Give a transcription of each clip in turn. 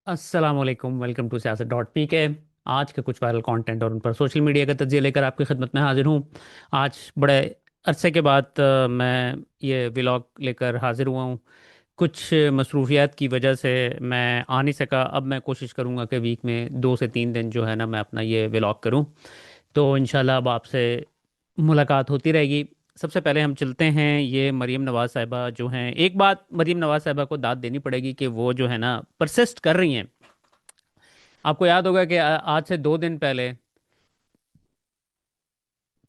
अस्सलाम वालेकुम, welcome to सियासत डॉट पी के। आज का कुछ वायरल कंटेंट और उन पर सोशल मीडिया का तज्जिया लेकर आपकी खिदमत में हाजिर हूँ। आज बड़े अरसे के बाद मैं ये व्लॉग लेकर हाजिर हुआ हूँ। कुछ मसरूफियात की वजह से मैं आ नहीं सका। अब मैं कोशिश करूँगा कि वीक में 2 से 3 दिन जो है ना मैं अपना ये व्लॉग करूँ। तो इंशाल्लाह अब आपसे मुलाकात होती रहेगी। सबसे पहले हम चलते हैं, ये मरीम नवाज़ साहिबा जो हैं, एक बात मरीम नवाज़ साहिबा को दाद देनी पड़ेगी कि वो जो है ना परसिस्ट कर रही हैं। आपको याद होगा कि आज से 2 दिन पहले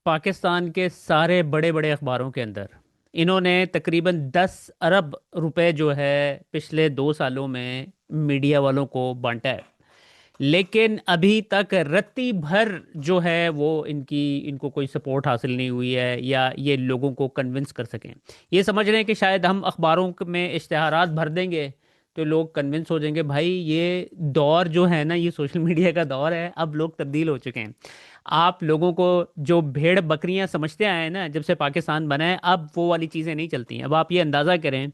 पाकिस्तान के सारे बड़े बड़े अखबारों के अंदर इन्होंने तकरीबन 10 अरब रुपए जो है पिछले 2 सालों में मीडिया वालों को बांटा है। लेकिन अभी तक रत्ती भर जो है वो इनको कोई सपोर्ट हासिल नहीं हुई है या ये लोगों को कन्विंस कर सकें। ये समझ रहे हैं कि शायद हम अखबारों में इश्तेहारात भर देंगे तो लोग कन्विंस हो जाएंगे। भाई ये दौर जो है ना, ये सोशल मीडिया का दौर है। अब लोग तब्दील हो चुके हैं। आप लोगों को जो भेड़ बकरियां समझते आए हैं ना, जब से पाकिस्तान बना है, अब वो वाली चीज़ें नहीं चलती हैं। अब आप ये अंदाज़ा करें,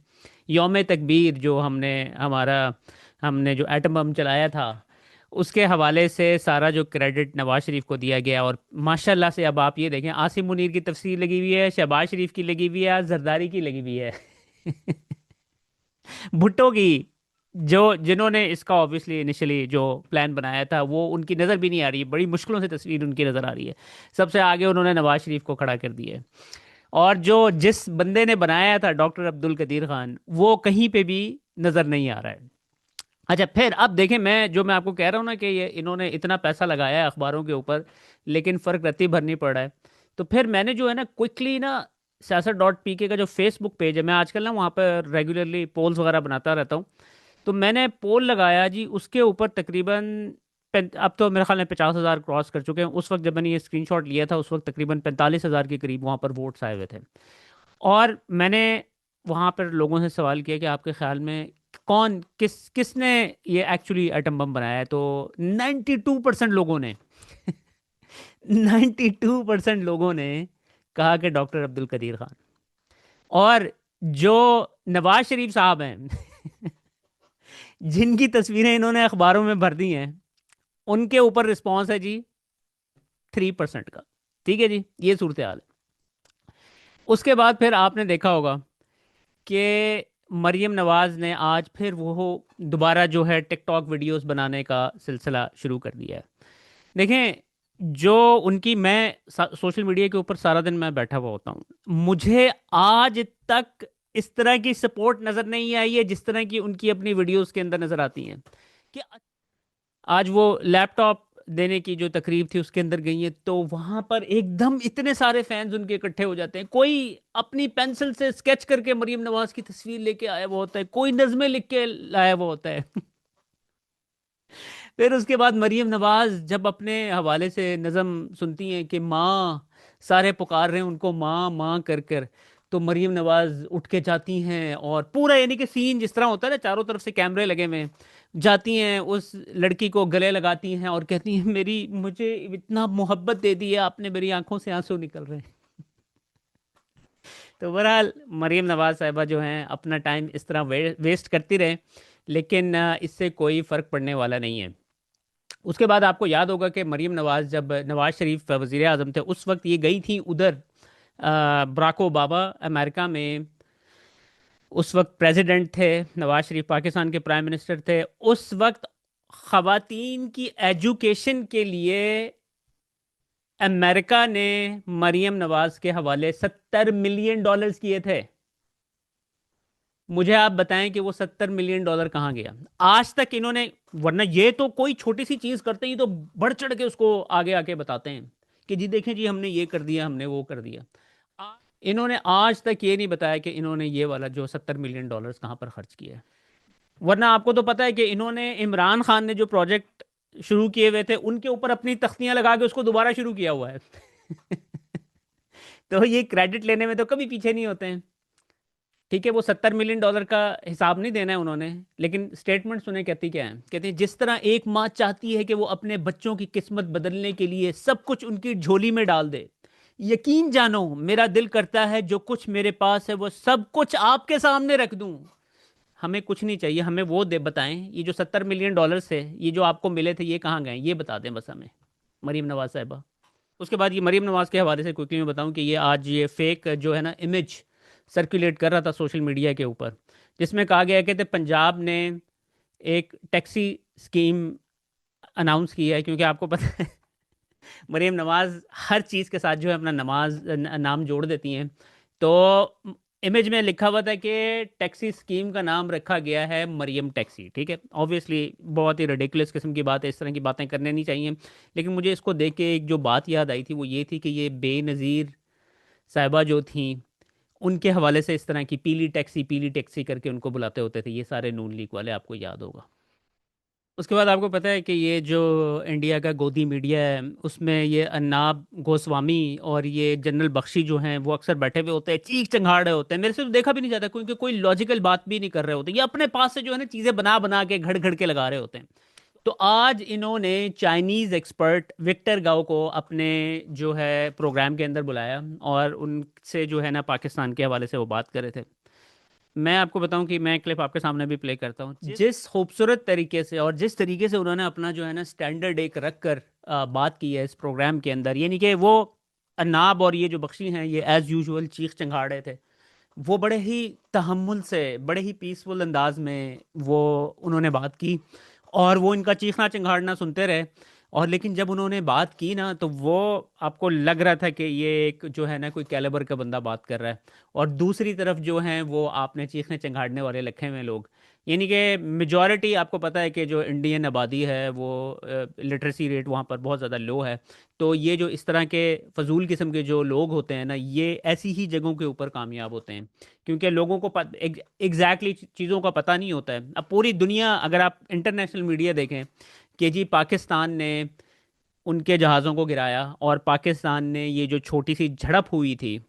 यौम तकबीर जो हमने जो एटम बम चलाया था, उसके हवाले से सारा जो क्रेडिट नवाज शरीफ को दिया गया। और माशाल्लाह से अब आप ये देखें, आसिम मुनीर की तफसीर लगी हुई है, शहबाज शरीफ की लगी हुई है, जरदारी की लगी हुई है। भुट्टो की, जो जिन्होंने इसका ऑब्वियसली इनिशियली जो प्लान बनाया था, वो उनकी नज़र भी नहीं आ रही है। बड़ी मुश्किलों से तस्वीर उनकी नज़र आ रही है। सबसे आगे उन्होंने नवाज शरीफ को खड़ा कर दिया है। और जो जिस बंदे ने बनाया था, डॉक्टर अब्दुल कदीर खान, वो कहीं पे भी नज़र नहीं आ रहा है। अच्छा, फिर अब देखें, मैं आपको कह रहा हूँ ना कि ये इन्होंने इतना पैसा लगाया है अखबारों के ऊपर, लेकिन फ़र्क रत्ती भर नहीं पड़ रहा है। तो फिर मैंने जो है ना क्विकली ना, सियासत डॉट पी के का जो फेसबुक पेज है, मैं आजकल ना वहाँ पर रेगुलरली पोल्स वगैरह बनाता रहता हूँ। तो मैंने पोल लगाया जी, उसके ऊपर तकरीबन अब तो मेरे ख्याल में 50,000 क्रॉस कर चुके हैं। उस वक्त जब मैंने ये स्क्रीनशॉट लिया था, उस वक्त तकरीबन 45,000 के करीब वहाँ पर वोट्स आए हुए थे। और मैंने वहाँ पर लोगों से सवाल किया कि आपके ख्याल में किसने ये एक्चुअली एटम बम बनाया है। तो 92% लोगों ने 92% लोगों ने कहा कि डॉक्टर अब्दुल कदीर खान। और जो नवाज शरीफ साहब हैं, जिनकी तस्वीरें इन्होंने अखबारों में भर दी हैं, उनके ऊपर रिस्पॉन्स है जी 3% का। ठीक है जी, ये सूरत हाल है। उसके बाद फिर आपने देखा होगा कि मरियम नवाज ने आज फिर वो दोबारा जो है टिकटॉक वीडियोस बनाने का सिलसिला शुरू कर दिया है। देखें, जो उनकी मैं सोशल मीडिया के ऊपर सारा दिन मैं बैठा हुआ होता हूँ, मुझे आज तक इस तरह की सपोर्ट नजर नहीं आई है जिस तरह की उनकी अपनी वीडियोस के अंदर नजर आती हैं। कि आज वो लैपटॉप देने की जो तकरीब थी उसके अंदर गई है, तो वहां पर एकदम इतने सारे फैंस उनके इकट्ठे हो जाते हैं। कोई अपनी पेंसिल से स्केच करके मरीम नवाज की तस्वीर लेके आया हुआ होता है, कोई नज़में लिख के लाया हुआ होता है। फिर उसके बाद मरीम नवाज जब अपने हवाले से नज़म सुनती हैं कि माँ, सारे पुकार रहे हैं उनको माँ माँ कर कर, तो मरीम नवाज उठ के जाती हैं और पूरा यानी कि सीन जिस तरह होता है ना, चारों तरफ से कैमरे लगे हुए हैं, जाती हैं उस लड़की को गले लगाती हैं और कहती हैं, मेरी मुझे इतना मोहब्बत दे दी है आपने, मेरी आंखों से आंसू निकल रहे हैं। तो बहरहाल मरीम नवाज साहिबा जो हैं अपना टाइम इस तरह वेस्ट करती रहे, लेकिन इससे कोई फ़र्क पड़ने वाला नहीं है। उसके बाद आपको याद होगा कि मरीम नवाज, जब नवाज शरीफ वज़ीर आज़म थे, उस वक्त ये गई थी उधर बराक ओबामा अमेरिका में। उस वक्त प्रेसिडेंट थे, नवाज शरीफ पाकिस्तान के प्राइम मिनिस्टर थे। उस वक्त ख़वातीन की एजुकेशन के लिए अमेरिका ने मरीम नवाज के हवाले $70 मिलियन किए थे। मुझे आप बताएं कि वो $70 मिलियन कहाँ गया आज तक इन्होंने। वरना ये तो कोई छोटी सी चीज करते ही तो बढ़ चढ़ के उसको आगे आके बताते हैं कि जी देखें जी, हमने ये कर दिया, हमने वो कर दिया। इन्होंने आज तक ये नहीं बताया कि इन्होंने ये वाला जो $70 मिलियन कहाँ पर खर्च किया है। वरना आपको तो पता है कि इन्होंने इमरान खान ने जो प्रोजेक्ट शुरू किए हुए थे, उनके ऊपर अपनी तख्तियां लगा के उसको दोबारा शुरू किया हुआ है। तो ये क्रेडिट लेने में तो कभी पीछे नहीं होते हैं। ठीक है, वो $70 मिलियन का हिसाब नहीं देना है उन्होंने, लेकिन स्टेटमेंट सुने, कहती क्या है, कहते हैं जिस तरह एक माँ चाहती है कि वो अपने बच्चों की किस्मत बदलने के लिए सब कुछ उनकी झोली में डाल दे, यकीन जानो मेरा दिल करता है जो कुछ मेरे पास है वो सब कुछ आपके सामने रख दूं। हमें कुछ नहीं चाहिए, हमें वो दे बताएं, ये जो $70 मिलियन थे ये जो आपको मिले थे ये कहाँ गए, ये बता दें बस हमें, मरीम नवाज साहिबा। उसके बाद ये मरीम नवाज के हवाले से क्विकली मैं बताऊं कि ये आज ये फेक जो है ना इमेज सर्कुलेट कर रहा था सोशल मीडिया के ऊपर, जिसमें कहा गया कि पंजाब ने एक टैक्सी स्कीम अनाउंस की है, क्योंकि आपको पता है मरीम नवाज हर चीज़ के साथ जो है अपना नाम जोड़ देती हैं। तो इमेज में लिखा हुआ था कि टैक्सी स्कीम का नाम रखा गया है मरियम टैक्सी। ठीक है, ऑब्वियसली बहुत ही रेडिकुलस किस्म की बात है, इस तरह की बातें करने नहीं चाहिए। लेकिन मुझे इसको देख के एक जो बात याद आई थी वो ये थी कि ये बेनज़ीर साहिबा जो थी उनके हवाले से इस तरह की पीली टैक्सी करके उनको बुलाते होते थे ये सारे नून लीग वाले, आपको याद होगा। उसके बाद आपको पता है कि ये जो इंडिया का गोदी मीडिया है उसमें ये अन्नाब गोस्वामी और ये जनरल बख्शी जो हैं वो अक्सर बैठे हुए होते हैं, चीख चंगाड़ रहे होते हैं, मेरे से तो देखा भी नहीं जाता क्योंकि कोई लॉजिकल बात भी नहीं कर रहे होते, ये अपने पास से जो है ना चीज़ें बना बना के घड़ घड़ के लगा रहे होते हैं। तो आज इन्होंने चाइनीज़ एक्सपर्ट विक्टर गाओ को अपने जो है प्रोग्राम के अंदर बुलाया और उनसे जो है ना पाकिस्तान के हवाले से वो बात कर रहे थे। मैं आपको बताऊं कि मैं क्लिप आपके सामने भी प्ले करता हूं, जिस खूबसूरत तरीके से और जिस तरीके से उन्होंने अपना जो है ना स्टैंडर्ड एक रख कर बात की है इस प्रोग्राम के अंदर, यानी कि वो अन्नाब और ये जो बख्शी हैं ये एज़ यूजुअल चीख चिंगाड़ रहे थे, वो बड़े ही तहम्मुल से बड़े ही पीसफुल अंदाज में वो उन्होंने बात की और वो इनका चीखना चिंगाड़ना सुनते रहे। और लेकिन जब उन्होंने बात की ना तो वो आपको लग रहा था कि ये एक जो है ना कोई कैलिबर का बंदा बात कर रहा है, और दूसरी तरफ जो हैं वो आपने चीखने चिंगाड़ने वाले रखे हुए लोग, यानी कि मेजॉरिटी आपको पता है कि जो इंडियन आबादी है वो लिटरेसी रेट वहाँ पर बहुत ज़्यादा लो है। तो ये जो इस तरह के फजूल किस्म के जो लोग होते हैं ना ये ऐसी ही जगहों के ऊपर कामयाब होते हैं, क्योंकि लोगों को एग्जैक्टली चीज़ों का पता नहीं होता है। अब पूरी दुनिया अगर आप इंटरनेशनल मीडिया देखें कि जी पाकिस्तान ने उनके जहाज़ों को गिराया और पाकिस्तान ने ये जो छोटी सी झड़प हुई थी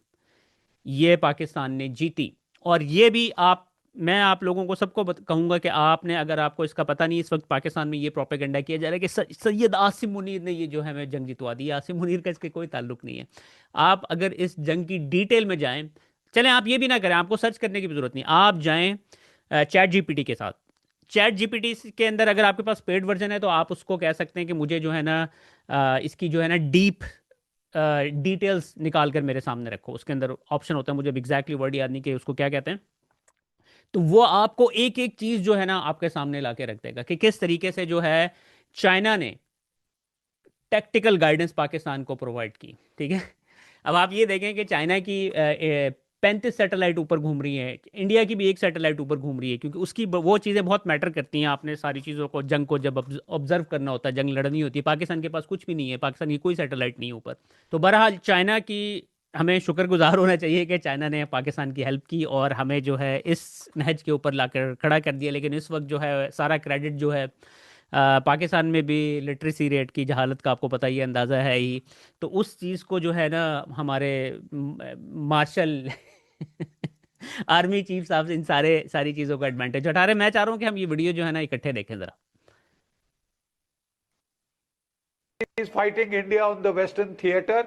ये पाकिस्तान ने जीती, और ये भी मैं आप लोगों को सबको कहूंगा कि आपने अगर आपको इसका पता नहीं, इस वक्त पाकिस्तान में ये प्रोपेगेंडा किया जा रहा है कि सैयद आसिम मुनीर ने ये जो है हमें जंग जितवा दी। आसिम मुनीर का इसके कोई ताल्लुक नहीं है। आप अगर इस जंग की डिटेल में जाएं, चलें आप ये भी ना करें, आपको सर्च करने की भी जरूरत नहीं, आप जाएं चैट जीपीटी के साथ। चैट जीपीटी के अंदर अगर आपके पास पेड वर्जन है तो आप उसको कह सकते हैं कि मुझे जो है ना इसकी जो है ना डीप डिटेल्स निकाल कर मेरे सामने रखो। उसके अंदर ऑप्शन होता है, मुझे एग्जैक्टली वर्ड याद नहीं कि उसको क्या कहते हैं, तो वो आपको एक एक चीज जो है ना आपके सामने ला के रख देगा कि किस तरीके से जो है चाइना ने टेक्टिकल गाइडेंस पाकिस्तान को प्रोवाइड की। ठीक है, अब आप ये देखें कि चाइना की 35 सैटेलाइट ऊपर घूम रही है, इंडिया की भी एक सैटेलाइट ऊपर घूम रही है, क्योंकि उसकी वो चीज़ें बहुत मैटर करती हैं। आपने सारी चीज़ों को जंग को जब ऑब्जर्व करना होता है, जंग लड़नी होती है, पाकिस्तान के पास कुछ भी नहीं है, पाकिस्तान की कोई सैटेलाइट नहीं है ऊपर। तो बहरहाल चाइना की हमें शुक्रगुजार होना चाहिए कि चाइना ने पाकिस्तान की हेल्प की और हमें जो है इस नहज के ऊपर लाकर खड़ा कर दिया। लेकिन इस वक्त जो है सारा क्रेडिट जो है पाकिस्तान में भी लिटरेसी रेट की जहालत का आपको पता ही है, अंदाज़ा है ही। तो उस चीज़ को जो है ना हमारे मार्शल आर्मी चीफ साहब इन सारी चीज़ों का एडवांटेज उठा रहे। मैं चाह रहा हूँ कि हम ये वीडियो जो है ना इकट्ठे देखें ज़रा। is fighting India on the Western theater.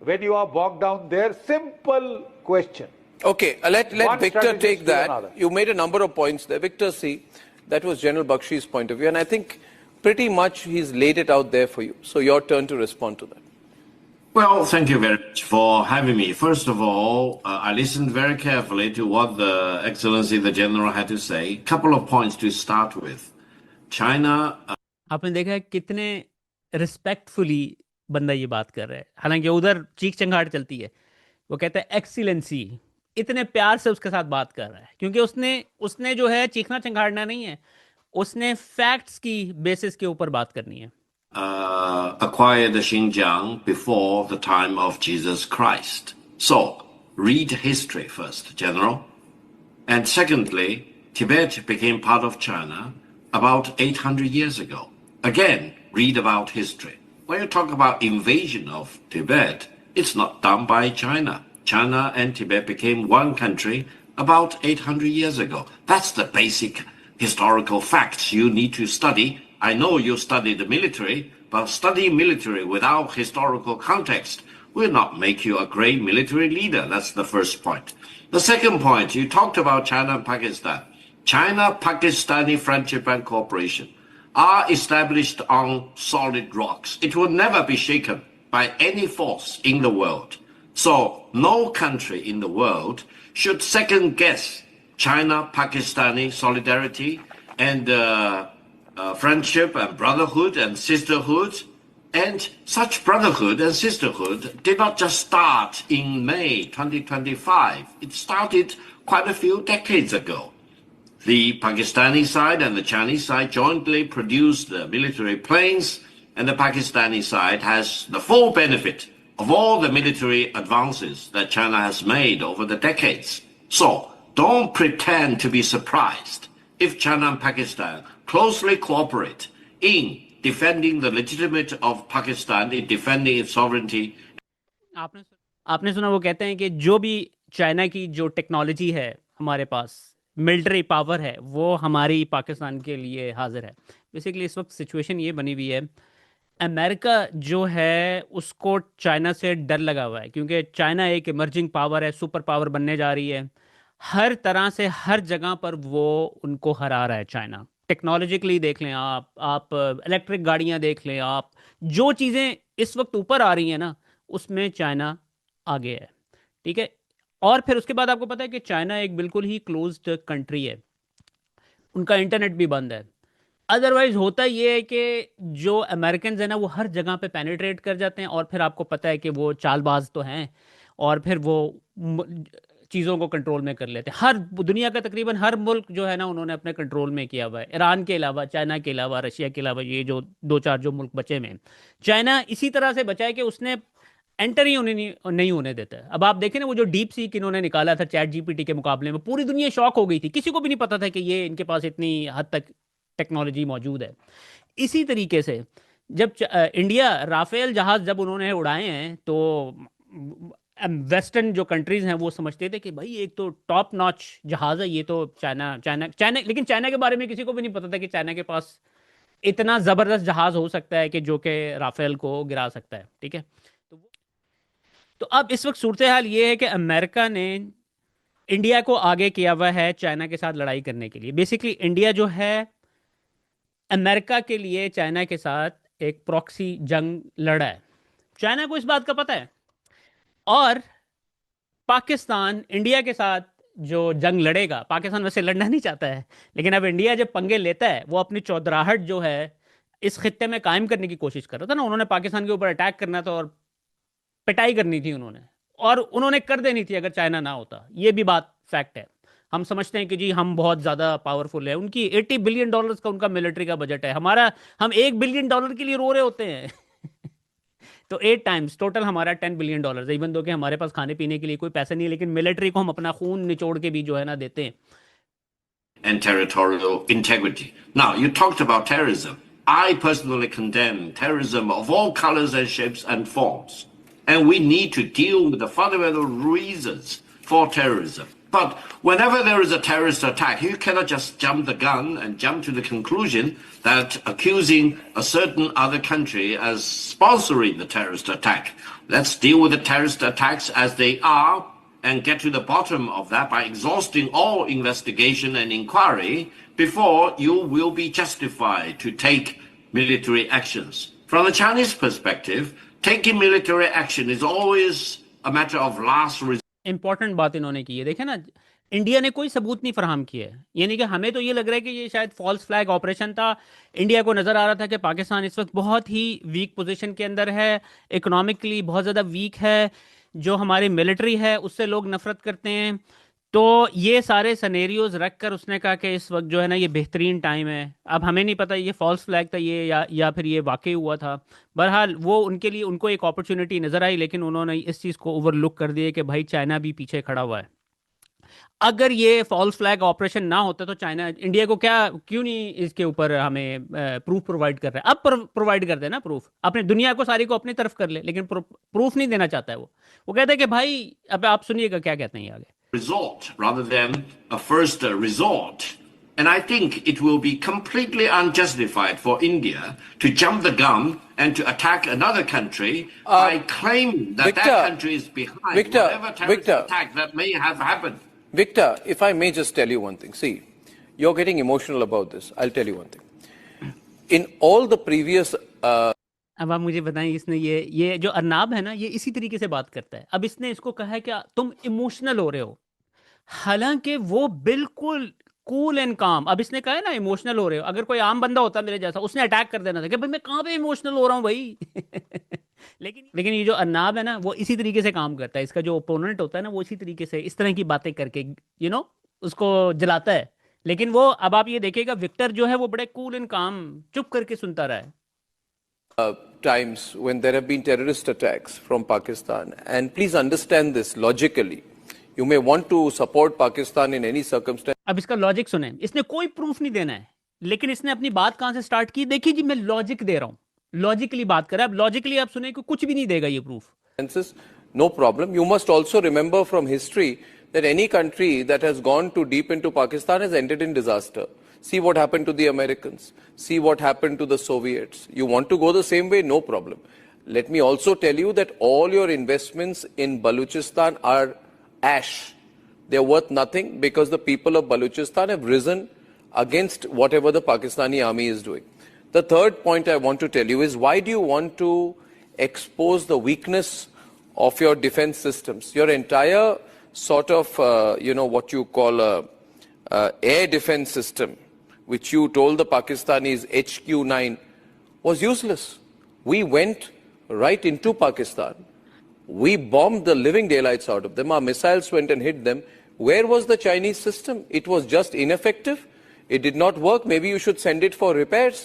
When you are bogged down there, simple question. Okay, let Victor take that. You made a number of points there. Victor, see, that was General Bakshi's point of view, and I think pretty much he's laid it out there for you. So your turn to respond to that. Well, thank you very much for having me. First of all, I listened very carefully to what the Excellency the General had to say. Couple of points to start with. China. आपने देखा है कितने respectfully बंदा ये बात कर रहा है, हालांकि उधर चीख चंगाड़ चलती है। वो कहता है एक्सीलेंसी, इतने प्यार से उसके साथ बात कर रहा है क्योंकि उसने जो है चीखना चंगाड़ना नहीं है, उसने फैक्ट्स की बेसिस के ऊपर बात करनी है। Acquired Xinjiang before the time of Jesus Christ. So, read history first, General. And secondly, Tibet became part of China about 800 years ago. Again, read about history. When you talk about invasion of Tibet, it's not done by China. China and Tibet became one country about 800 years ago. That's the basic historical facts you need to study. I know you study the military, but studying military without historical context will not make you a great military leader. That's the first point. The second point, you talked about China and Pakistan. China-Pakistani friendship and cooperation are established on solid rocks. It will never be shaken by any force in the world. So no country in the world should second guess China-Pakistani solidarity and friendship and brotherhood and sisterhood. And such brotherhood and sisterhood did not just start in May 2025. It started quite a few decades ago. The Pakistani side and the Chinese side jointly produced the military planes, and the Pakistani side has the full benefit of all the military advances that China has made over the decades. So don't pretend to be surprised if China and Pakistan closely cooperate in defending the legitimate of Pakistan, in defending its sovereignty. आपने सुना, वो कहते हैं कि जो भी China की जो टेक्नोलॉजी है हमारे पास, मिलिट्री पावर है, वो हमारी पाकिस्तान के लिए हाजिर है. बेसिकली इस वक्त सिचुएशन ये बनी हुई है, अमेरिका जो है उसको चाइना से डर लगा हुआ है, क्योंकि चाइना एक इमर्जिंग पावर है, सुपर पावर बनने जा रही है. हर तरह से हर जगह पर वो उनको हरा रहा है चाइना. टेक्नोलॉजिकली देख लें आप इलेक्ट्रिक गाड़ियां देख लें, आप जो चीज़ें इस वक्त ऊपर आ रही हैं ना, उसमें चाइना आगे है. ठीक है. और फिर उसके बाद आपको पता है कि चाइना एक बिल्कुल ही क्लोज्ड कंट्री है, उनका इंटरनेट भी बंद है. अदरवाइज होता ये है कि जो अमेरिकन है ना, वो हर जगह पे पेनिट्रेट कर जाते हैं, और फिर आपको पता है कि वो चालबाज तो हैं, और फिर वो चीज़ों को कंट्रोल में कर लेते हैं. हर दुनिया का तकरीबन हर मुल्क जो है ना, उन्होंने अपने कंट्रोल में किया हुआ है. ईरान के अलावा, चाइना के अलावा, रशिया के अलावा, ये जो 2-4 जो मुल्क बचे में, चाइना इसी तरह से बचा है कि उसने एंटर ही नहीं होने देता है. अब आप देखें ना, वो जो डीप सीक इन्होंने निकाला था चैट जीपीटी के मुकाबले में, पूरी दुनिया शॉक हो गई थी. किसी को भी नहीं पता था कि ये इनके पास इतनी हद तक टेक्नोलॉजी मौजूद है. इसी तरीके से जब इंडिया राफेल जहाज जब उन्होंने उड़ाए हैं, तो वेस्टर्न जो कंट्रीज हैं वो समझते थे कि भाई एक तो टॉप नॉच जहाज है ये, तो चाइना. लेकिन चाइना के बारे में किसी को भी नहीं पता था कि चाइना के पास इतना ज़बरदस्त जहाज हो सकता है कि जो कि राफेल को गिरा सकता है. ठीक है. तो अब इस वक्त सूरत हाल ये है कि अमेरिका ने इंडिया को आगे किया हुआ है चाइना के साथ लड़ाई करने के लिए. बेसिकली इंडिया जो है अमेरिका के लिए चाइना के साथ एक प्रॉक्सी जंग लड़ा है. चाइना को इस बात का पता है, और पाकिस्तान इंडिया के साथ जो जंग लड़ेगा, पाकिस्तान वैसे लड़ना नहीं चाहता है, लेकिन अब इंडिया जब पंगे लेता है, वो अपनी चौधराहट जो है इस खित्ते में कायम करने की कोशिश कर रहा था ना. उन्होंने पाकिस्तान के ऊपर अटैक करना था और पिटाई करनी थी उन्होंने, और उन्होंने कर देनी थी अगर चाइना ना होता. ये भी बात फैक्ट है. हम समझते हैं कि जी हम बहुत ज़्यादा पावरफुल है. उनकी $80 बिलियन का उनका मिलिट्री का बजट है. हम $1 बिलियन के लिए रो रहे होते हैं. तो 8 टाइम्स टोटल हमारा $10 बिलियन है. इवन दो कि हमारे पास खाने पीने के लिए कोई पैसा नहीं है, लेकिन मिलिट्री को हम अपना खून निचोड़ के भी जो है ना देते हैं. And territorial integrity. Now, you talked about terrorism. I personally condemn terrorism of all colors and shapes and forms. And we need to deal with the fundamental reasons for terrorism. But whenever there is a terrorist attack, you cannot just jump the gun and jump to the conclusion that accusing a certain other country as sponsoring the terrorist attack. Let's deal with the terrorist attacks as they are and get to the bottom of that by exhausting all investigation and inquiry before you will be justified to take military actions. From the Chinese perspective, taking military action is always a matter of last resort. Important बात इन्होंने की है. देखें ना, India ने कोई सबूत नहीं फराहम किया है. यानी कि हमें तो ये लग रहा है कि ये शायद फॉल्स फ्लैग ऑपरेशन था. इंडिया को नज़र आ रहा था कि पाकिस्तान इस वक्त बहुत ही वीक पोजीशन के अंदर है, इकोनॉमिकली बहुत ज़्यादा वीक है, जो हमारी मिलिट्री है उससे लोग नफरत करते हैं. तो ये सारे सनेरियोज रख कर उसने कहा कि इस वक्त जो है ना ये बेहतरीन टाइम है. अब हमें नहीं पता ये फॉल्स फ्लैग था ये या फिर ये वाकई हुआ था. बहरहाल वो उनके लिए उनको एक अपॉर्चुनिटी नज़र आई, लेकिन उन्होंने इस चीज़ को ओवरलुक कर दिया कि भाई चाइना भी पीछे खड़ा हुआ है. अगर ये फॉल्स फ्लैग ऑपरेशन ना होता तो चाइना इंडिया को क्यों नहीं इसके ऊपर हमें प्रूफ प्रोवाइड कर रहा है. अब प्रोवाइड कर देना प्रूफ, अपने दुनिया को सारी को अपनी तरफ कर ले, लेकिन प्रूफ नहीं देना चाहता है. वो कहता है कि भाई अब आप सुनिएगा क्या कहते हैं आगे. Resort rather than a first resort. And I think it will be completely unjustified for India to jump the gun and to attack another country by claiming that Victor, that country is behind whatever terrorist attack that may have happened. Victor, if I may just tell you one thing. See, you're getting emotional about this. I'll tell you one thing. In all the previous अब आप मुझे बताएं, इसने ये जो अर्नाब है ना, ये इसी तरीके से बात करता है। अब इसने इसको कहा है कि तुम इमोशनल हो रहे हो, हालांकि वो बिल्कुल कूल एंड काम। अब इसने कहा है ना इमोशनल हो रहे हो, अगर कोई आम बंदा होता मेरे जैसा, उसने अटैक कर देना था कि भाई मैं कहाँ पे इमोशनल हो रहा हूँ भाई। लेकिन ये जो अर्नाब है ना, वो इसी तरीके से काम करता है। इसका जो ओपोनेंट होता है ना, वो इसी तरीके से इस तरह की बातें करके उसको जलाता है। लेकिन वो, अब आप ये देखिएगा, विक्टर जो है वो बड़े कूल एंड काम चुप करके सुनता रहा है। times when there have been terrorist attacks from Pakistan, and please understand this logically. You may want to support Pakistan in any circumstance. अब इसका लॉजिक सुने, इसने कोई प्रूफ नहीं देना है, लेकिन इसने अपनी बात कहां से स्टार्ट की, देखिए जी, मैं लॉजिक दे रहा हूं, लॉजिकली बात कर रहा है। अब लॉजिकली आप सुने कि कुछ भी नहीं देगा ये proof. No problem. You must also remember from history that any country that has gone too deep into Pakistan has ended in disaster. See what happened to the Americans. See what happened to the Soviets. You want to go the same way? No problem. Let me also tell you that all your investments in Baluchistan are ash. They're worth nothing because the people of Baluchistan have risen against whatever the Pakistani army is doing. The third point I want to tell you is, why do you want to expose the weakness of your defense systems? Your entire sort of, what you call a air defense system, which you told the Pakistanis HQ-9, was useless. We went right into Pakistan. We bombed the living daylights out of them. Our missiles went and hit them. Where was the Chinese system? It was just ineffective. It did not work. Maybe you should send it for repairs.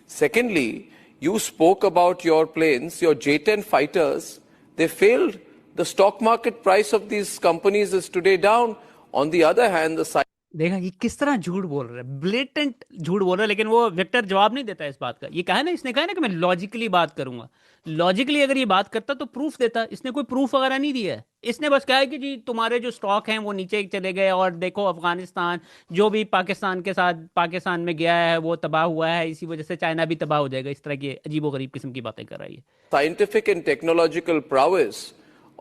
Secondly, you spoke about your planes, your J-10 fighters. They failed. The stock market price of these companies is today down. On the other hand, the देखा ये किस तरह झूठ बोल रहा है, blatant झूठ बोल रहा है। लेकिन वो विक्टर जवाब नहीं देता इस बात का। ये कहा ना, इसने कहा ना कि मैं लॉजिकली बात करूंगा। लॉजिकली अगर ये बात करता तो प्रूफ देता, इसने कोई प्रूफ वगैरह नहीं दिया है। इसने बस कहा है कि जी तुम्हारे जो स्टॉक हैं वो नीचे चले गए, और देखो अफगानिस्तान जो भी पाकिस्तान के साथ पाकिस्तान में गया है वो तबाह हुआ है, इसी वजह से चाइना भी तबाह हो जाएगा। इस तरह की अजीबोगरीब किस्म की बातें कर रही है। Scientific and technological prowess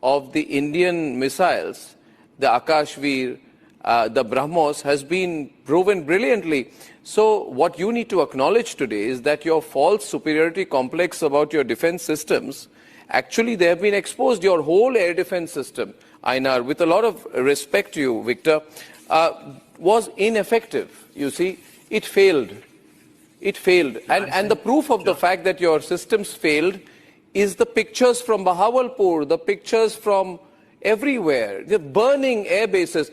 of the Indian missiles, the Akashveer, the BrahMos, has been proven brilliantly. So what you need to acknowledge today is that your false superiority complex about your defense systems, actually they have been exposed. Your whole air defense system, Einar, with a lot of respect to you, Victor, was ineffective. You see, it failed. It failed. And the proof of the fact that your systems failed is the pictures from Bahawalpur, the pictures from everywhere, the burning air bases.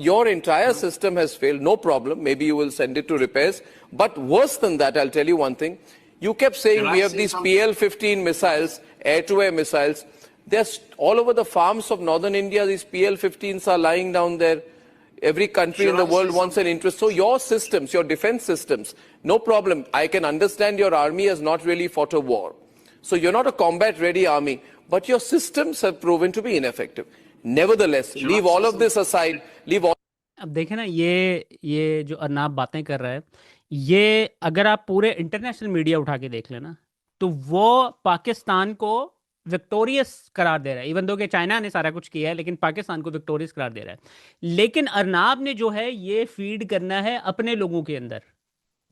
Your entire system has failed. No problem. Maybe you will send it to repairs. But worse than that, I'll tell you one thing. You kept saying we have these PL-15 missiles, air-to-air missiles. They're all over the farms of northern India. These PL-15s are lying down there. Every country in the world wants an interest. So your systems, your defense systems, no problem. I can understand your army has not really fought a war. So you're not a combat-ready army. But your systems have proven to be ineffective. Nevertheless, leave all of this aside. Leave all. अब देखें ना, ये जो अर्नाब बातें कर रहा है, ये अगर आप पूरे इंटरनेशनल मीडिया उठा के देख लेना, तो वो पाकिस्तान को विक्टोरियस करार दे रहा है। इवन दो कि चाइना ने सारा कुछ किया है, लेकिन पाकिस्तान को विक्टोरियस करार दे रहा है। लेकिन अर्नाब ने जो है ये फीड करना है अपने लोगों के अंदर,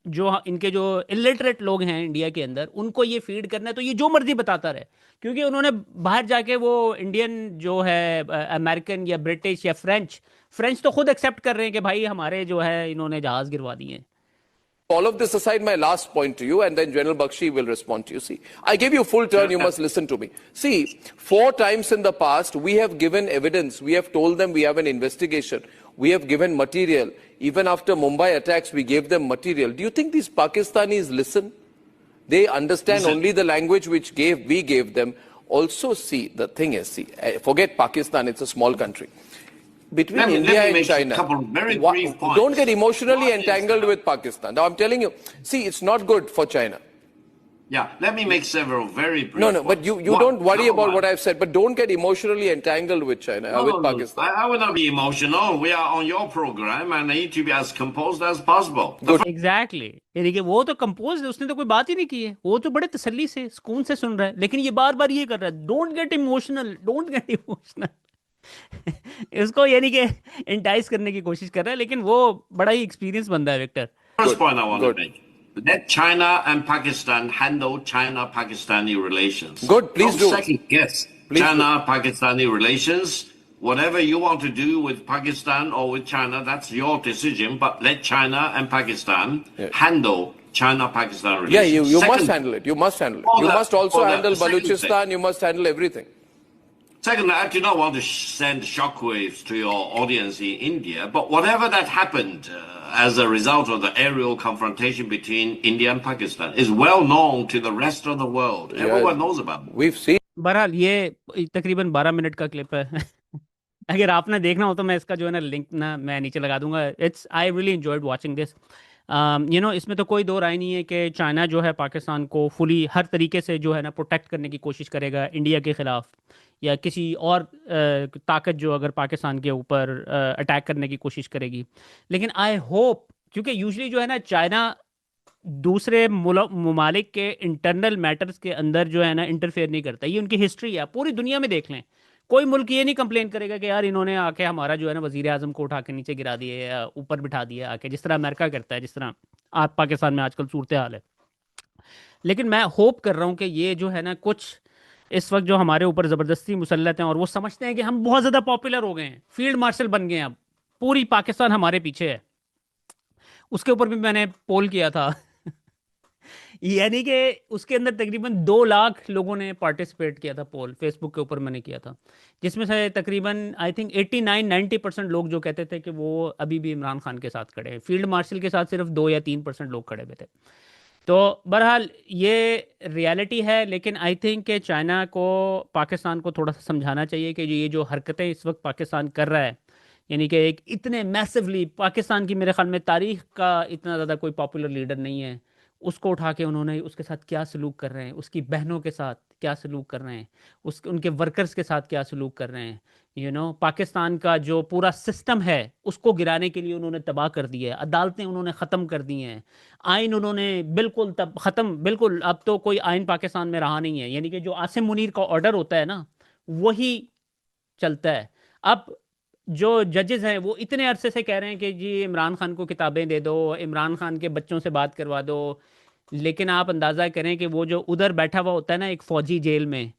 जो इनके जो इलिटरेट लोग हैं इंडिया के अंदर, उनको ये फीड करना है। तो ये जो मर्जी बताता रहे, क्योंकि उन्होंने बाहर जाके वो इंडियन जो है अमेरिकन या ब्रिटिश या फ्रेंच तो खुद एक्सेप्ट कर रहे हैं कि भाई हमारे जो है इन्होंने जहाज गिरवा दिए हैं। All of this aside, my last point to you, and then General Bakshi will respond to you. See, I gave you full turn, you must listen to me. See, 4 times in the past, we have given evidence. We have told them we have an investigation. We have given material. Even after Mumbai attacks, we gave them material. Do you think these Pakistanis listen? They understand only the language which we gave them. Also, see, the thing is, see, forget Pakistan, it's a small country. Between India and China, don't get emotionally entangled with Pakistan. Now, I'm telling you, see, it's not good for China. Yeah, let me make several very brief No, but you don't worry about what I've said, but don't get emotionally entangled with China, with Pakistan. I will not be emotional. We are on your program and I need to be as composed as possible. Exactly. यानी कि वो तो compose है, उसने तो कोई बात ही नहीं की है, वो तो बड़े तसल्ली से सुकून से सुन रहा है। लेकिन ये बार बार ये कर रहा है, don't get emotional, don't get emotional. इसको यानी कि इंटाइस करने की कोशिश कर रहा है, लेकिन वो बड़ा ही एक्सपीरियंस बंदा है Victor. First Good, point I want to good. make. Let China and Pakistan handle China-Pakistani relations. Good, please Don't do. second guess Please do. China-Pakistani relations. Whatever you want to do with Pakistan or with China, that's your decision. But let China and Pakistan handle China-Pakistan Yeah, relations. you must Second, handle it. You must handle it. for You the- must also for the handle second thing. Baluchistan. You must handle everything. Second, I do not want to send shockwaves to your audience in India, but whatever that happened as a result of the aerial confrontation between India and Pakistan is well known to the rest of the world. Everyone knows about it. We've seen. बहरहाल ये तकरीबन 12 minute का clip है। अगर आपने देखना हो तो मैं इसका जो है ना लिंक ना मैं नीचे लगा दूंगा। It's I really enjoyed watching this. इसमें तो कोई दो राय नहीं है कि चाइना जो है पाकिस्तान को फुली हर तरीके से जो है ना प्रोटेक्ट करने की कोशिश करेगा इंडिया के ख़िलाफ़, या किसी और ताकत जो अगर पाकिस्तान के ऊपर अटैक करने की कोशिश करेगी। लेकिन आई होप, क्योंकि यूजुअली जो है ना चाइना दूसरे ममालिक के इंटरनल मैटर्स के अंदर जो है ना इंटरफेयर नहीं करता। ये उनकी हिस्ट्री है, पूरी दुनिया में देख लें। कोई मुल्क ये नहीं कंप्लेन करेगा कि यार इन्होंने आके हमारा जो है ना वजीर आजम को उठा के नीचे गिरा दिए या ऊपर बिठा दिया आके, जिस तरह अमेरिका करता है, जिस तरह आप पाकिस्तान में आजकल सूरत हाल है। लेकिन मैं होप कर रहा हूँ कि ये जो है ना कुछ इस वक्त जो हमारे ऊपर ज़बरदस्ती मुसल्लत हैं और वो समझते हैं कि हम बहुत ज़्यादा पॉपुलर हो गए हैं, फील्ड मार्शल बन गए हैं, अब पूरी पाकिस्तान हमारे पीछे है। उसके ऊपर भी मैंने पोल किया था। यानी कि उसके अंदर तकरीबन 2 लाख लोगों ने पार्टिसिपेट किया था, पोल फेसबुक के ऊपर मैंने किया था, जिसमें से तकरीबन आई थिंक 89-90% लोग जो कहते थे कि वो अभी भी इमरान खान के साथ खड़े हैं। फील्ड मार्शल के साथ सिर्फ 2 या 3% लोग खड़े हुए थे। तो बहरहाल ये रियलिटी है। लेकिन आई थिंक कि चाइना को पाकिस्तान को थोड़ा सा समझाना चाहिए कि ये जो हरकतें इस वक्त पाकिस्तान कर रहा है, यानी कि एक इतने मैसिवली पाकिस्तान की मेरे ख्याल में तारीख का इतना ज़्यादा कोई पॉपुलर लीडर नहीं है, उसको उठा के उन्होंने उसके साथ क्या सलूक कर रहे हैं, उसकी बहनों के साथ क्या सलूक कर रहे हैं, उनके वर्कर्स के साथ क्या सलूक कर रहे हैं। पाकिस्तान का जो पूरा सिस्टम है उसको गिराने के लिए उन्होंने तबाह कर दिया है। अदालतें उन्होंने ख़त्म कर दी हैं, आइन उन्होंने बिल्कुल तब ख़त्म, बिल्कुल अब तो कोई आइन पाकिस्तान में रहा नहीं है। यानी कि जो आसिम मुनीर का ऑर्डर होता है ना वही चलता है। अब जो जजेस हैं वो इतने अरसे से कह रहे हैं कि जी इमरान खान को किताबें दे दो, इमरान खान के बच्चों से बात करवा दो, लेकिन आप अंदाज़ा करें कि वो जो उधर बैठा हुआ होता है ना एक फ़ौजी जेल में,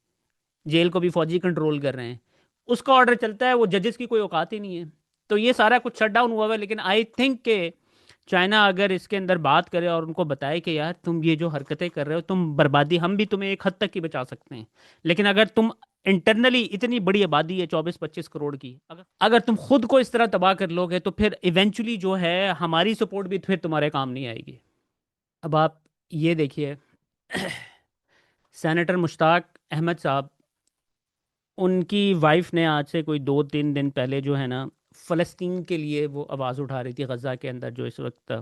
जेल को भी फ़ौजी कंट्रोल कर रहे हैं, उसका ऑर्डर चलता है, वो जजेस की कोई औकात ही नहीं है। तो ये सारा कुछ शट डाउन हुआ हुआ है। लेकिन आई थिंक कि चाइना अगर इसके अंदर बात करे और उनको बताए कि यार तुम ये जो हरकतें कर रहे हो, तुम बर्बादी, हम भी तुम्हें एक हद तक ही बचा सकते हैं, लेकिन अगर तुम इंटरनली इतनी बड़ी आबादी है 24-25 करोड़ की, अगर तुम खुद को इस तरह तबाह कर लोगे तो फिर इवेंचुअली जो है हमारी सपोर्ट भी फिर तुम्हारे काम नहीं आएगी। अब आप ये देखिए, सेनेटर मुश्ताक अहमद साहब, उनकी वाइफ ने आज से कोई 2-3 दिन पहले जो है ना फ़लस्तीन के लिए वो आवाज़ उठा रही थी। गज़ा के अंदर जो इस वक्त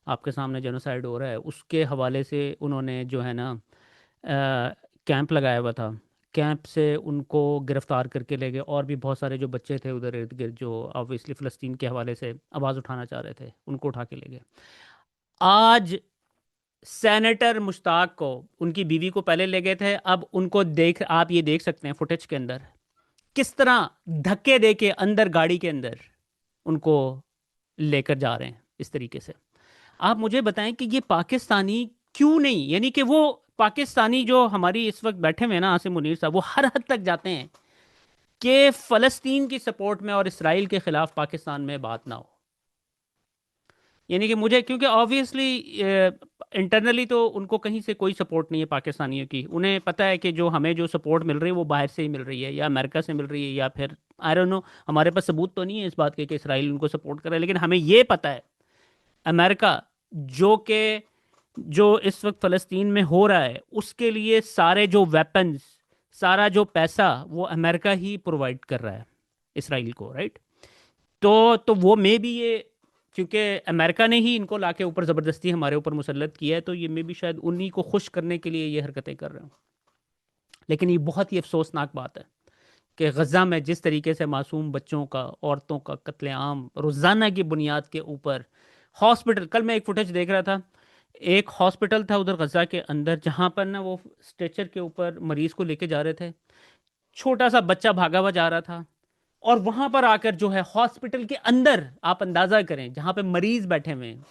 आपके सामने जेनोसाइड हो रहा है उसके हवाले से उन्होंने जो है ना कैंप लगाया हुआ था। कैंप से उनको गिरफ़्तार करके ले गए, और भी बहुत सारे जो बच्चे थे उधर इर्द गिर्द जो ऑब्वियसली फ़लस्तीन के हवाले से आवाज़ उठाना चाह रहे थे, उनको उठा के ले गए। आज सेनेटर मुश्ताक को, उनकी बीवी को पहले ले गए थे, अब उनको आप ये देख सकते हैं फुटेज के अंदर किस तरह धक्के दे के अंदर गाड़ी के अंदर उनको लेकर जा रहे हैं इस तरीके से। आप मुझे बताएं कि ये पाकिस्तानी क्यों नहीं, यानी कि वो पाकिस्तानी जो हमारी इस वक्त बैठे हुए हैं ना आसिम मुनीर साहब, वो हर हद तक जाते हैं कि फ़लस्तीन की सपोर्ट में और इसराइल के ख़िलाफ़ पाकिस्तान में बात ना हो। यानी कि मुझे, क्योंकि ऑब्वियसली इंटरनली तो उनको कहीं से कोई सपोर्ट नहीं है पाकिस्तानियों की। उन्हें पता है कि जो हमें जो सपोर्ट मिल रही है वो बाहर से ही मिल रही है, या अमेरिका से मिल रही है, या फिर आई डोंट नो, हमारे पास सबूत तो नहीं है इस बात के कि इसराइल उनको सपोर्ट कर रहा है। लेकिन हमें ये पता है अमेरिका जो इस वक्त फ़लस्तीन में हो रहा है उसके लिए सारे जो वेपन्स, सारा जो पैसा वो अमेरिका ही प्रोवाइड कर रहा है इसराइल को, राइट। तो वो मे भी ये, क्योंकि अमेरिका ने ही इनको लाके ऊपर ज़बरदस्ती हमारे ऊपर मुसल्लत किया है, तो ये मे भी शायद उन्हीं को खुश करने के लिए ये हरकतें कर रहे हो। लेकिन ये बहुत ही अफसोसनाक बात है कि गज़ा में जिस तरीके से मासूम बच्चों का, औरतों का कत्लेआम रोज़ाना की बुनियाद के ऊपर, हॉस्पिटल, कल मैं एक फुटेज देख रहा था, एक हॉस्पिटल था उधर गज़ा के अंदर जहाँ पर ना वो स्ट्रेचर के ऊपर मरीज़ को लेके जा रहे थे, छोटा सा बच्चा भागा हुआ जा रहा था, और वहां पर आकर जो है हॉस्पिटल के अंदर, आप अंदाजा करें जहां पे मरीज बैठे हुए हैं,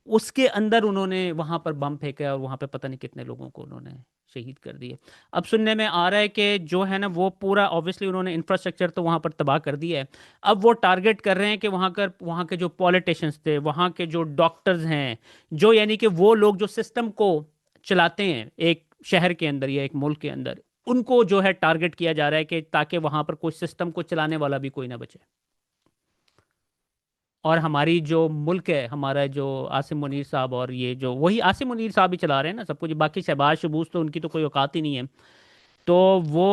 उसके अंदर उन्होंने वहां पर बम फेंका और वहां पे पता नहीं कितने लोगों को उन्होंने शहीद कर दिए। अब सुनने में आ रहा है कि जो है ना वो पूरा ऑब्वियसली उन्होंने इंफ्रास्ट्रक्चर तो वहां पर तबाह कर दिया है। अब वो टारगेट कर रहे हैं कि वहां के जो पॉलिटिशियंस थे, वहां के जो डॉक्टर्स हैं, जो यानी कि वो लोग जो सिस्टम को चलाते हैं एक शहर के अंदर या एक मुल्क के अंदर, उनको जो है टारगेट किया जा रहा है कि ताकि वहां पर कोई सिस्टम को चलाने वाला भी कोई ना बचे। और हमारी जो मुल्क है, हमारा जो आसिम मुनीर साहब, और ये जो वही आसिम मुनीर साहब ही चला रहे हैं ना सब कुछ, बाकी शहबाज शबूस तो उनकी तो कोई औकात ही नहीं है। तो वो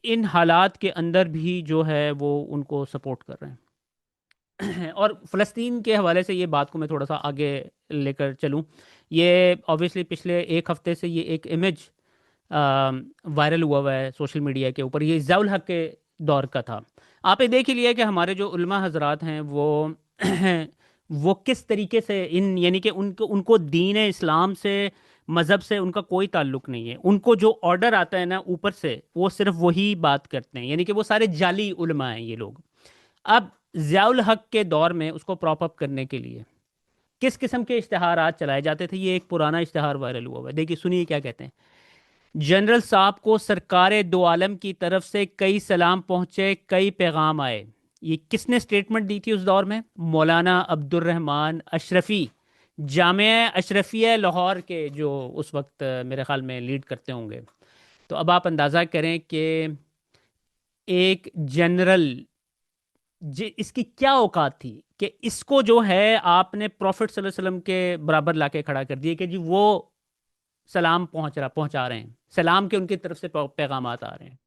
इन हालात के अंदर भी जो है वो उनको सपोर्ट कर रहे हैं। और फ़लस्तीन के हवाले से ये बात को मैं थोड़ा सा आगे लेकर चलूँ, ये ऑब्वियसली पिछले एक हफ्ते से ये एक इमेज वायरल हुआ है सोशल मीडिया के ऊपर, ये ज़ियाउल हक के दौर का था। आप ये देख ही लिया कि हमारे जो उलमा हजरात हैं वो वो किस तरीके से इन यानी कि उनको उनको दीन इस्लाम से, मज़हब से उनका कोई ताल्लुक नहीं है। उनको जो ऑर्डर आता है ना ऊपर से, वो सिर्फ वही बात करते हैं, यानी कि वो सारे जाली उलमा हैं ये लोग। अब ज़ियाउल हक के दौर में उसको प्रॉप अप करने के लिए किस किस्म के इश्तहारात चलाए जाते थे, ये एक पुराना इश्तहार वायरल हुआ हुआ है। देखिए सुनिए क्या कहते हैं। जनरल साहब को सरकार दो आलम की तरफ से कई सलाम पहुंचे, कई पैगाम आए। ये किसने स्टेटमेंट दी थी उस दौर में? मौलाना अब्दुर्रहमान अशरफी, जामिया अशरफिया लाहौर के, जो उस वक्त मेरे ख्याल में लीड करते होंगे। तो अब आप अंदाज़ा करें कि एक जनरल इसकी क्या औकात थी कि इसको जो है आपने प्रॉफिट सल्लल्लाहु अलैहि वसल्लम के बराबर लाके खड़ा कर दिया कि जी वो सलाम पहुंचा रहे हैं, सलाम के उनकी तरफ से पैगाम आ रहे हैं।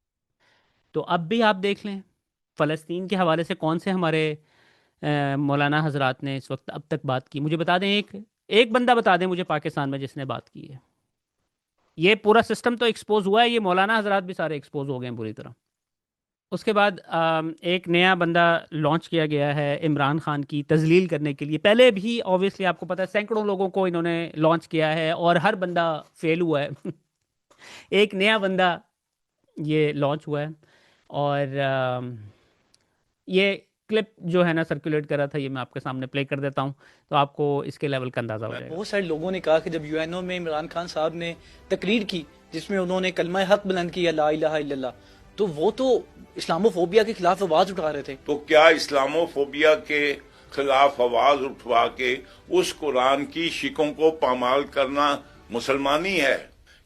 तो अब भी आप देख लें फ़लस्तीन के हवाले से कौन से हमारे मौलाना हजरात ने इस वक्त अब तक बात की। मुझे बता दें, एक बंदा बता दें मुझे पाकिस्तान में जिसने बात की है। ये पूरा सिस्टम तो एक्सपोज हुआ है, ये मौलाना हजरात भी सारे एक्सपोज हो गए हैं बुरी तरह। उसके बाद एक नया बंदा लॉन्च किया गया है इमरान खान की तजलील करने के लिए। पहले भी ऑब्वियसली आपको पता है सैकड़ों लोगों को इन्होंने लॉन्च किया है और हर बंदा फेल हुआ है। एक नया बंदा ये लॉन्च हुआ है और ये क्लिप जो है ना सर्कुलेट कर रहा था, ये मैं आपके सामने प्ले कर देता हूँ तो आपको इसके लेवल का अंदाजा हो जाएगा। बहुत सारे लोगों ने कहा कि जब यूएनओ में इमरान खान साहब ने तकरीर की जिसमें उन्होंने कलमा हक बुलंद किया, ला इलाहा इल्लल्लाह, तो वो तो इस्लामोफोबिया के खिलाफ आवाज उठा रहे थे। तो क्या इस्लामोफोबिया के खिलाफ आवाज उठवा के उस कुरान की शिकों को पामाल करना मुसलमानी है?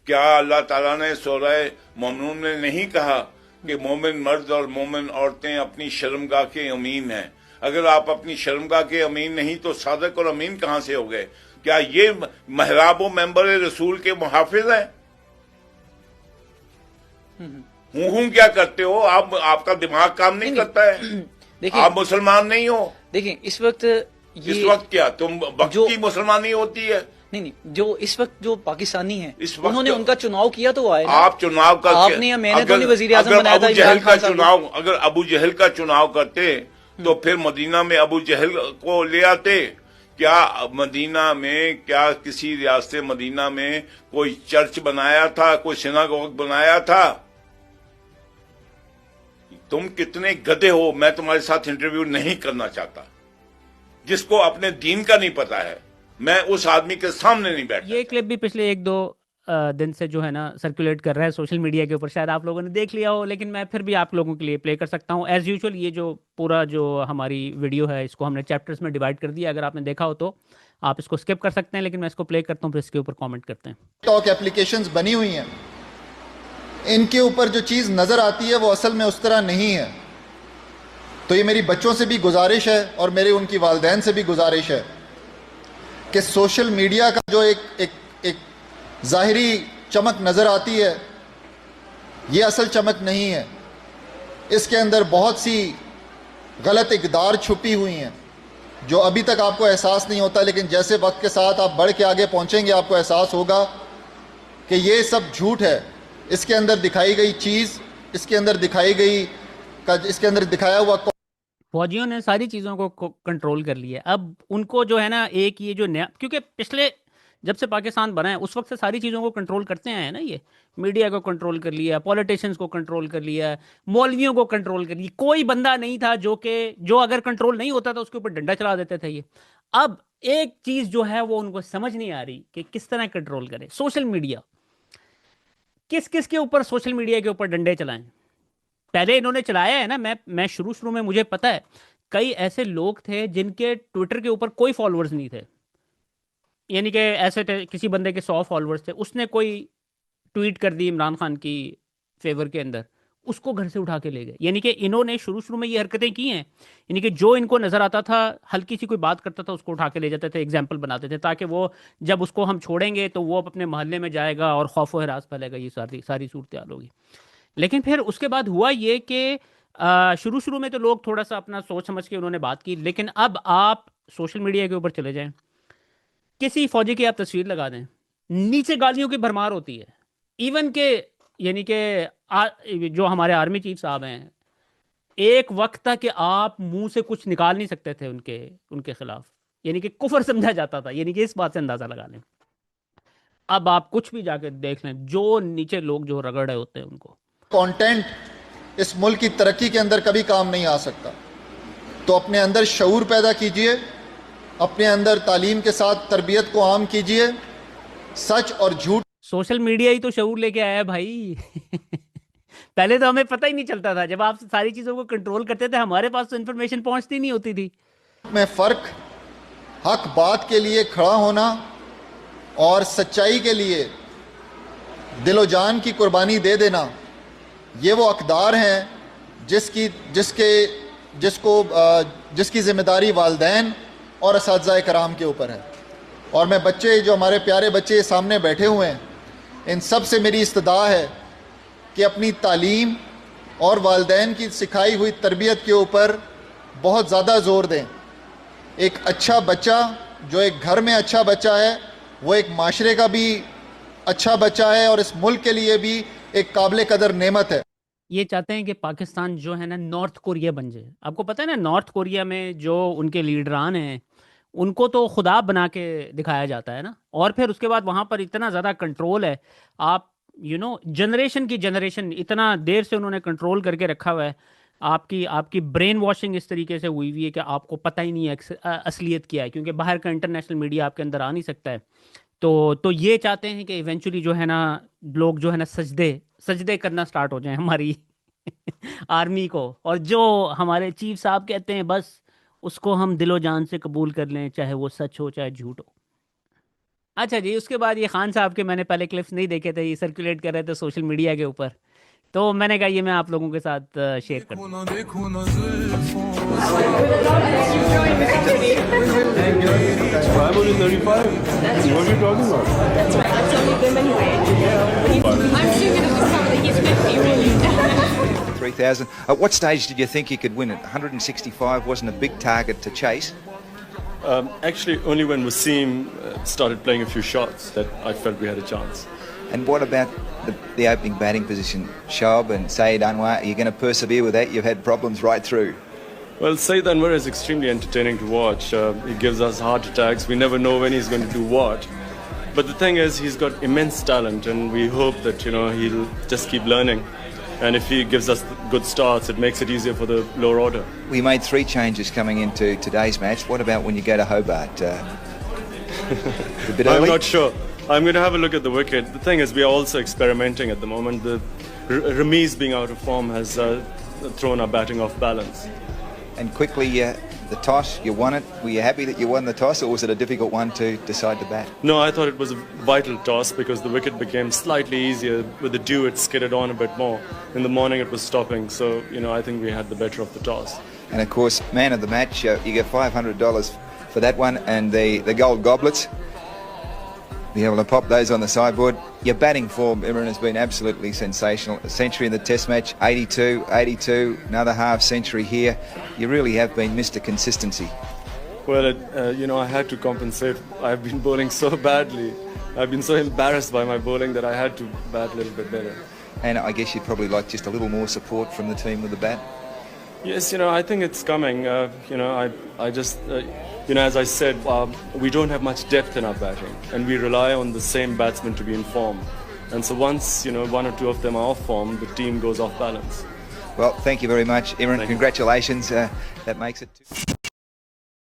क्या अल्लाह ताला ने सूरह मोमिनून में नहीं कहा कि मोमिन मर्द और मोमिन औरतें अपनी शर्मगाह के अमीन हैं? अगर आप अपनी शर्मगाह के अमीन नहीं तो सादक और अमीन कहां से हो गए? क्या ये महराब व मेंबर रसूल के मुहाफिज हैं? हूं क्या करते हो आप? आपका दिमाग काम नहीं करता है? देखिए, आप मुसलमान नहीं हो। देखिए इस वक्त इस वक्त क्या तुम वक्त की मुसलमानी होती है? नहीं, जो इस वक्त जो पाकिस्तानी हैं इस वक्त उन्होंने उनका चुनाव किया तो आए ना। आप चुनाव का आपने या मैंने तो नहीं वजीर आज़म बनाया था। अबू जहल का चुनाव, अगर अबू जहल का चुनाव करते तो फिर मदीना में अबू जहल को ले आते। क्या मदीना में, क्या किसी रियासत मदीना में कोई चर्च बनाया था, कोई सिनागोग बनाया था? तुम कितने गधे हो, मैं तुम्हारे साथ इंटरव्यू नहीं करना चाहता। जिसको अपने दीन का नहीं पता है, मैं उस आदमी के सामने नहीं बैठता। ये क्लिप भी पिछले एक दो दिन से जो है ना सर्कुलेट कर रहा है सोशल मीडिया के ऊपर, शायद आप लोगों ने देख लिया हो, लेकिन मैं फिर भी आप लोगों के लिए प्ले कर सकता हूँ एज यूजुअल। ये जो पूरा जो हमारी वीडियो है इसको हमने चैप्टर्स में डिवाइड कर दिया, अगर आपने देखा हो तो आप इसको स्किप कर सकते हैं, लेकिन मैं इसको प्ले करता हूँ फिर इसके ऊपर कॉमेंट करते हैं। टॉक एप्लीकेशंस बनी हुई हैं, इनके ऊपर जो चीज़ नज़र आती है वो असल में उस तरह नहीं है। तो ये मेरी बच्चों से भी गुजारिश है और मेरे उनकी वालिदैन से भी गुजारिश है कि सोशल मीडिया का जो एक ज़ाहिरी चमक नज़र आती है, ये असल चमक नहीं है। इसके अंदर बहुत सी गलत इक़दार छुपी हुई हैं जो अभी तक आपको एहसास नहीं होता, लेकिन जैसे वक्त के साथ आप बढ़ के आगे पहुँचेंगे आपको एहसास होगा कि ये सब झूठ है। इसके अंदर दिखाई गई चीज़, इसके अंदर दिखाई गई, इसके अंदर दिखाया हुआ, फौजियों ने सारी चीज़ों को कंट्रोल कर लिया। अब उनको जो है ना एक ये जो नया, क्योंकि पिछले जब से पाकिस्तान बना है उस वक्त से सारी चीज़ों को कंट्रोल करते आए हैं ना। ये मीडिया को कंट्रोल कर लिया, पॉलिटिशियंस को कंट्रोल कर लिया, मौलवियों को कंट्रोल कर लिया। कोई बंदा नहीं था जो अगर कंट्रोल नहीं होता था उसके ऊपर डंडा चला देते थे ये। अब एक चीज़ जो है वो उनको समझ नहीं आ रही कि किस तरह कंट्रोल करें। सोशल मीडिया, किस किस के ऊपर सोशल मीडिया के ऊपर डंडे चलाएं। पहले इन्होंने चलाया है ना, मैं शुरू में मुझे पता है कई ऐसे लोग थे जिनके ट्विटर के ऊपर कोई फॉलोअर्स नहीं थे, यानी कि ऐसे थे किसी बंदे के 100 फॉलोअर्स थे, उसने कोई ट्वीट कर दी इमरान खान की फेवर के अंदर, उसको घर से उठा के ले गए। यानी कि इन्होंने शुरू में ये हरकतें की हैं, यानी कि जो इनको नज़र आता था, हल्की सी कोई बात करता था उसको उठा के ले जाते थे, एग्जाम्पल बनाते थे, ताकि वो जब उसको हम छोड़ेंगे तो वो अपने मोहल्ले में जाएगा और खौफ व हरास फैलेगा। ये सारी सूरत हाल होगी। लेकिन फिर उसके बाद हुआ ये कि शुरू में तो लोग थोड़ा सा अपना सोच समझ के उन्होंने बात की, लेकिन अब आप सोशल मीडिया के ऊपर चले जाएं, किसी फौजी की आप तस्वीर लगा दें, नीचे गालियों की भरमार होती है। इवन के यानी कि जो हमारे आर्मी चीफ साहब हैं, एक वक्त था कि आप मुंह से कुछ निकाल नहीं सकते थे उनके खिलाफ, यानी कि कुफर समझा जाता था। यानी कि इस बात से अंदाजा लगा लें। अब आप कुछ भी जाके देख लें, जो नीचे लोग जो रगड़ रहे होते हैं उनको। कंटेंट इस मुल्क की तरक्की के अंदर कभी काम नहीं आ सकता। तो अपने अंदर शऊर पैदा कीजिए, अपने अंदर तालीम के साथ तरबियत को आम कीजिए। सच और झूठ, सोशल मीडिया ही तो शऊर लेके आया है भाई। पहले तो हमें पता ही नहीं चलता था, जब आप सारी चीज़ों को कंट्रोल करते थे हमारे पास तो इन्फॉर्मेशन पहुंचती नहीं होती थी। में फ़र्क, हक बात के लिए खड़ा होना और सच्चाई के लिए दिलो जान की कुर्बानी दे देना, ये वो अक़दार हैं जिसकी ज़िम्मेदारी वालिदैन और असातिज़ा कराम के ऊपर है। और मैं बच्चे, जो हमारे प्यारे बच्चे सामने बैठे हुए हैं, इन सब से मेरी इस्तदा है कि अपनी तालीम और वालिदैन की सिखाई हुई तरबियत के ऊपर बहुत ज़्यादा ज़ोर दें। एक अच्छा बच्चा जो एक घर में अच्छा बच्चा है, वो एक माशरे का भी अच्छा बच्चा है और इस मुल्क के लिए भी एक काबिल कदर नेमत है। ये चाहते हैं कि पाकिस्तान जो है ना नॉर्थ कोरिया बन जाए। आपको पता है ना, नॉर्थ कोरिया में जो उनके लीडरान हैं उनको तो खुदा बना के दिखाया जाता है ना, और फिर उसके बाद वहाँ पर इतना ज़्यादा कंट्रोल है। आप जनरेशन की जनरेशन इतना देर से उन्होंने कंट्रोल करके रखा हुआ है। आपकी ब्रेन वॉशिंग इस तरीके से हुई हुई है कि आपको पता ही नहीं है असलियत क्या है, क्योंकि बाहर का इंटरनेशनल मीडिया आपके अंदर आ नहीं सकता है। तो ये चाहते हैं कि इवेंचुअली जो है ना लोग जो है ना सजदे करना स्टार्ट हो जाए हमारी आर्मी को, और जो हमारे चीफ साहब कहते हैं बस उसको हम दिलो जान से कबूल कर लें, चाहे वो सच हो चाहे झूठ हो। अच्छा जी, उसके बाद ये खान साहब के मैंने पहले क्लिप्स नहीं देखे थे, ये सर्कुलेट कर रहे थे सोशल मीडिया के ऊपर, तो मैंने कहा ये मैं आप लोगों के साथ शेयर कर दूं। I'm only 35. What are you talking about? That's only women wage. I'm assuming it was something he's 50, really. 3,000. At what stage did you think you could win it? 165 wasn't a big target to chase. Actually, only when Wasim started playing a few shots that I felt we had a chance. And what about the opening batting position? Shoaib and Saeed Anwar, are you going to persevere with that? You've had problems right through. Well, Saeed Anwar is extremely entertaining to watch. He gives us heart attacks. We never know when he's going to do what. But the thing is, he's got immense talent, and we hope that he'll just keep learning. And if he gives us good starts, it makes it easier for the lower order. We made 3 changes coming into today's match. What about when you go to Hobart? A bit early? I'm not sure. I'm going to have a look at the wicket. The thing is, we are also experimenting at the moment. The Ramiz being out of form has thrown our batting off balance. And quickly, the toss, you won it. Were you happy that you won the toss, or was it a difficult one to decide to bat? No, I thought it was a vital toss because the wicket became slightly easier. With the dew, it skidded on a bit more. In the morning, it was stopping. So, I think we had the better of the toss. And of course, man of the match, you get $500 for that one, and the gold goblets. Be able to pop those on the sideboard. Your batting form, Imran, has been absolutely sensational. A century in the Test match, 82, another half century here. You really have been Mr. Consistency. Well, I had to compensate. I've been bowling so badly. I've been so embarrassed by my bowling that I had to bat a little bit better. And I guess you'd probably like just a little more support from the team with the bat? Yes, I think it's coming. I just... as I said, we don't have much depth in our batting, and we rely on the same batsmen to be in form. And so once, one or two of them are off form, the team goes off balance. Well, thank you very much, Imran. Congratulations. That makes it